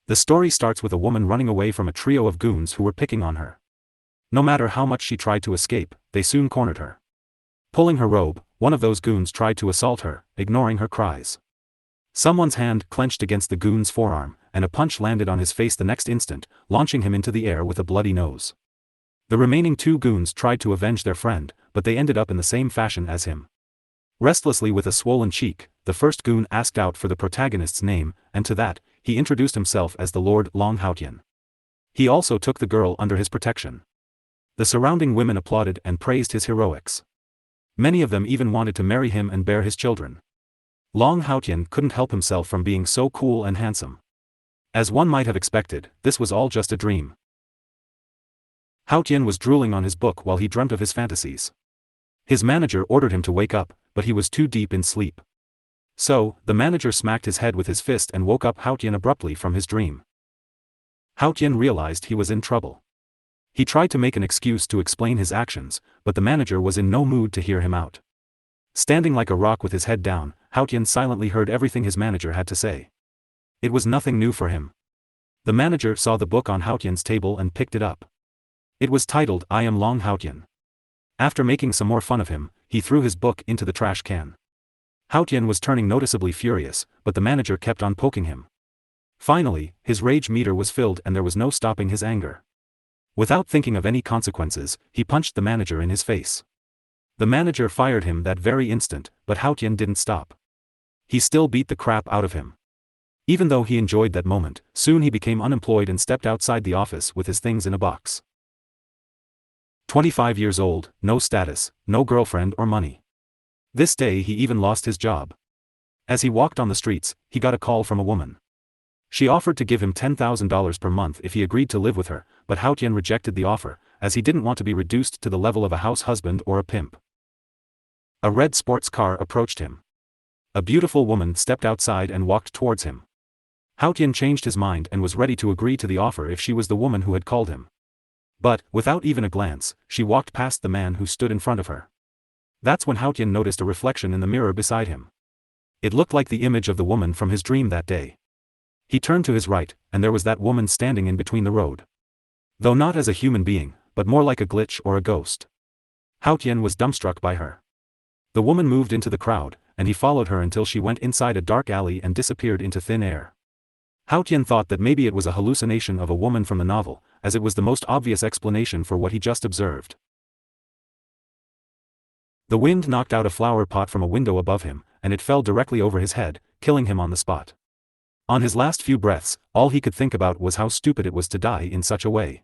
The story starts with a woman running away from a trio of goons who were picking on her. No matter how much she tried to escape, they soon cornered her. Pulling her robe, one of those goons tried to assault her, ignoring her cries. Someone's hand clenched against the goon's forearm, and a punch landed on his face the next instant, launching him into the air with a bloody nose. The remaining two goons tried to avenge their friend, but they ended up in the same fashion as him. Restlessly with a swollen cheek, the first goon asked out for the protagonist's name, and to that, he introduced himself as the Lord Long Haotian. He also took the girl under his protection. The surrounding women applauded and praised his heroics. Many of them even wanted to marry him and bear his children. Long Haotian couldn't help himself from being so cool and handsome. As one might have expected, this was all just a dream. Haotian was drooling on his book while he dreamt of his fantasies. His manager ordered him to wake up, but he was too deep in sleep. So, the manager smacked his head with his fist and woke up Haotian abruptly from his dream. Haotian realized he was in trouble. He tried to make an excuse to explain his actions, but the manager was in no mood to hear him out. Standing like a rock with his head down, Haotian silently heard everything his manager had to say. It was nothing new for him. The manager saw the book on Haotian's table and picked it up. It was titled I Am Long Haotian. After making some more fun of him, he threw his book into the trash can. Haotian was turning noticeably furious, but the manager kept on poking him. Finally, his rage meter was filled and there was no stopping his anger. Without thinking of any consequences, he punched the manager in his face. The manager fired him that very instant, but Haotian didn't stop. He still beat the crap out of him. Even though he enjoyed that moment, soon he became unemployed and stepped outside the office with his things in a box. 25 years old, no status, no girlfriend or money. This day he even lost his job. As he walked on the streets, he got a call from a woman. She offered to give him $10,000 per month if he agreed to live with her, but Haotian rejected the offer, as he didn't want to be reduced to the level of a house husband or a pimp. A red sports car approached him. A beautiful woman stepped outside and walked towards him. Haotian changed his mind and was ready to agree to the offer if she was the woman who had called him. But, without even a glance, she walked past the man who stood in front of her. That's when Haotian noticed a reflection in the mirror beside him. It looked like the image of the woman from his dream that day. He turned to his right, and there was that woman standing in between the road. Though not as a human being, but more like a glitch or a ghost. Haotian was dumbstruck by her. The woman moved into the crowd, and he followed her until she went inside a dark alley and disappeared into thin air. Haotian thought that maybe it was a hallucination of a woman from the novel, as it was the most obvious explanation for what he just observed. The wind knocked out a flower pot from a window above him, and it fell directly over his head, killing him on the spot. On his last few breaths, all he could think about was how stupid it was to die in such a way.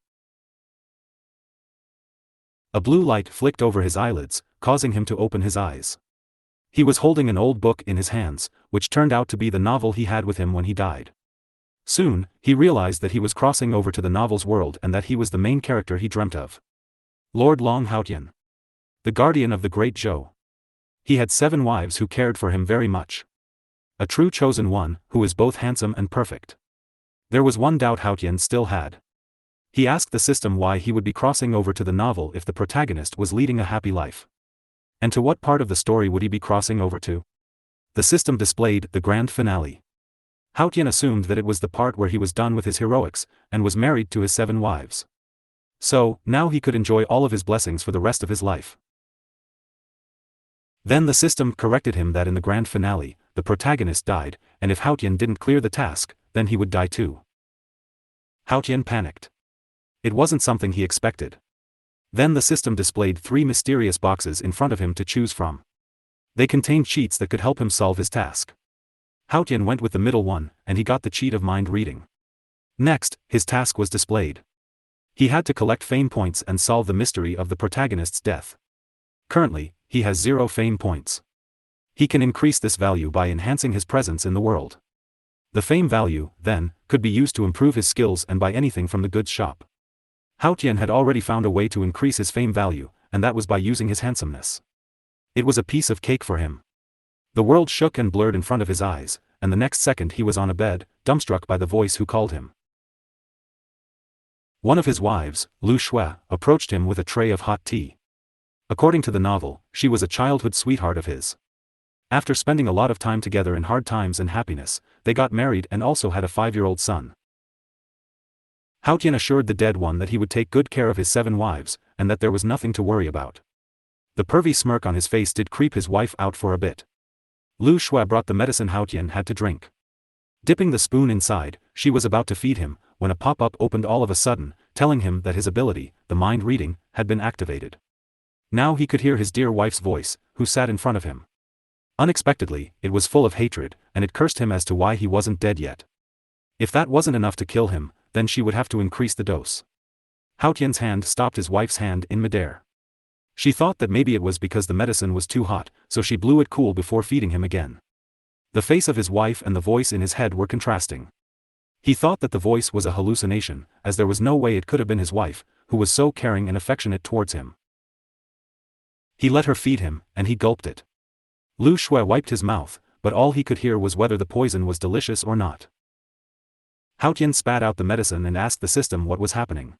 A blue light flicked over his eyelids, causing him to open his eyes. He was holding an old book in his hands, which turned out to be the novel he had with him when he died. Soon, he realized that he was crossing over to the novel's world and that he was the main character he dreamt of. Lord Long Haotian. The guardian of the great Zhou. He had 7 wives who cared for him very much. A true chosen one, who is both handsome and perfect. There was one doubt Haotian still had. He asked the system why he would be crossing over to the novel if the protagonist was leading a happy life. And to what part of the story would he be crossing over to? The system displayed the grand finale. Haotian assumed that it was the part where he was done with his heroics, and was married to his 7 wives. So, now he could enjoy all of his blessings for the rest of his life. Then the system corrected him that in the grand finale, the protagonist died, and if Haotian didn't clear the task, then he would die too. Haotian panicked. It wasn't something he expected. Then the system displayed 3 mysterious boxes in front of him to choose from. They contained cheats that could help him solve his task. Haotian went with the middle one, and he got the cheat of mind reading. Next, his task was displayed. He had to collect fame points and solve the mystery of the protagonist's death. Currently, he has 0 fame points. He can increase this value by enhancing his presence in the world. The fame value, then, could be used to improve his skills and buy anything from the goods shop. Haotian had already found a way to increase his fame value, and that was by using his handsomeness. It was a piece of cake for him. The world shook and blurred in front of his eyes, and the next second he was on a bed, dumbstruck by the voice who called him. One of his wives, Lu Shui, approached him with a tray of hot tea. According to the novel, she was a childhood sweetheart of his. After spending a lot of time together in hard times and happiness, they got married and also had a 5-year-old son. Haotian assured the dead one that he would take good care of his 7 wives, and that there was nothing to worry about. The pervy smirk on his face did creep his wife out for a bit. Lu Shui brought the medicine Haotian had to drink. Dipping the spoon inside, she was about to feed him, when a pop-up opened all of a sudden, telling him that his ability, the mind reading, had been activated. Now he could hear his dear wife's voice, who sat in front of him. Unexpectedly, it was full of hatred, and it cursed him as to why he wasn't dead yet. If that wasn't enough to kill him, then she would have to increase the dose. Haotian's hand stopped his wife's hand in midair. She thought that maybe it was because the medicine was too hot, so she blew it cool before feeding him again. The face of his wife and the voice in his head were contrasting. He thought that the voice was a hallucination, as there was no way it could have been his wife, who was so caring and affectionate towards him. He let her feed him, and he gulped it. Lu Shui wiped his mouth, but all he could hear was whether the poison was delicious or not. Haotian spat out the medicine and asked the system what was happening.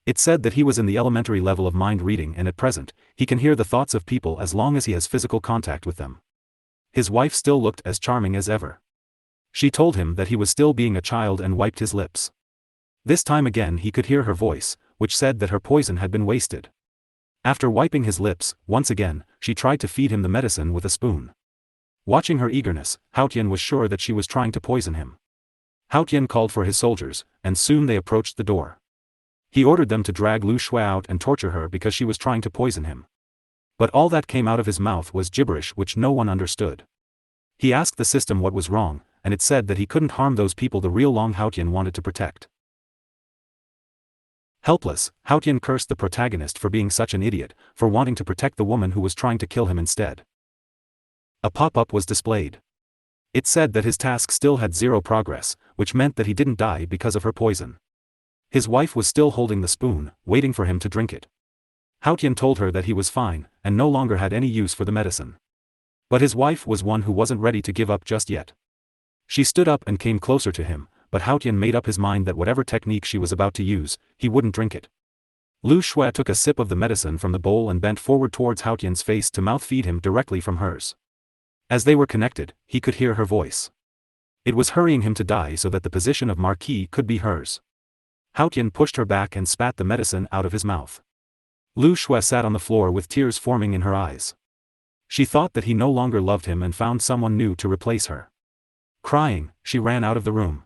It said that he was in the elementary level of mind reading and at present, he can hear the thoughts of people as long as he has physical contact with them. His wife still looked as charming as ever. She told him that he was still being a child and wiped his lips. This time again he could hear her voice, which said that her poison had been wasted. After wiping his lips, once again, she tried to feed him the medicine with a spoon. Watching her eagerness, Haotian was sure that she was trying to poison him. Haotian called for his soldiers, and soon they approached the door. He ordered them to drag Lu Shui out and torture her because she was trying to poison him. But all that came out of his mouth was gibberish which no one understood. He asked the system what was wrong, and it said that he couldn't harm those people the real Long Haotian wanted to protect. Helpless, Haotian cursed the protagonist for being such an idiot, for wanting to protect the woman who was trying to kill him instead. A pop-up was displayed. It said that his task still had 0 progress, which meant that he didn't die because of her poison. His wife was still holding the spoon, waiting for him to drink it. Haotian told her that he was fine, and no longer had any use for the medicine. But his wife was one who wasn't ready to give up just yet. She stood up and came closer to him, but Haotian made up his mind that whatever technique she was about to use, he wouldn't drink it. Lu Shui took a sip of the medicine from the bowl and bent forward towards Haotian's face to mouth-feed him directly from hers. As they were connected, he could hear her voice. It was hurrying him to die so that the position of Marquis could be hers. Haotian pushed her back and spat the medicine out of his mouth. Lu Shui sat on the floor with tears forming in her eyes. She thought that he no longer loved him and found someone new to replace her. Crying, she ran out of the room.